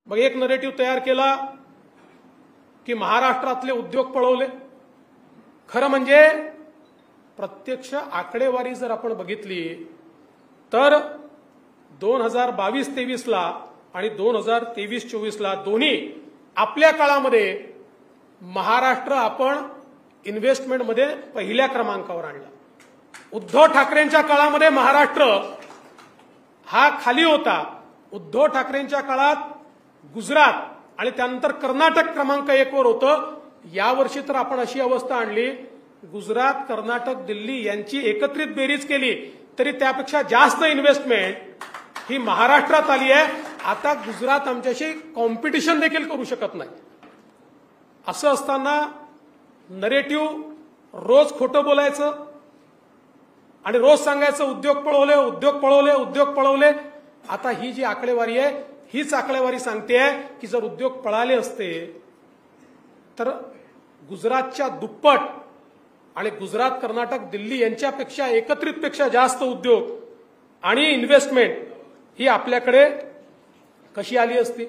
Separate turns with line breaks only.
मग एक नरेटिव्ह तयार केला की महाराष्ट्रातले उद्योग पळवले। खरं म्हणजे प्रत्यक्ष आकडेवारी जर आपण बघितली तर 2022-23 ला आणि 2023-24 ला दोन्ही आपल्या काळामध्ये महाराष्ट्र आपण इन्व्हेस्टमेंटमध्ये पहिल्या क्रमांकावर आणला। उद्धव ठाकरेंच्या काळामध्ये महाराष्ट्र हा खाली होता। उद्धव ठाकरेंच्या काळात गुजरात आणि त्यानंतर कर्नाटक क्रमांक 1 वर होतं। यावर्षी तर आपण अशी अवस्था आणली, गुजरात, कर्नाटक, दिल्ली यांची एकत्रित बेरीज केली तरी त्यापेक्षा जास्त इन्व्हेस्टमेंट ही महाराष्ट्रात आली आहे। आता गुजरात आमच्याशी कॉम्पिटिशन देखील करू शकत नाही। असं असताना नरेटिव्ह रोज खोटं बोलायचं आणि रोज सांगायचं उद्योग पळवले, उद्योग पळवले, उद्योग पळवले। आता ही जी आकडेवारी आहे हीच आकडेवारी सांगते की जर उद्योग पळाले असते तर गुजरातच्या दुप्पट आणि गुजरात, कर्नाटक, दिल्ली यांच्यापेक्षा एकत्रितपेक्षा जास्त उद्योग आणि इन्व्हेस्टमेंट ही आपल्याकडे कशी आली असती।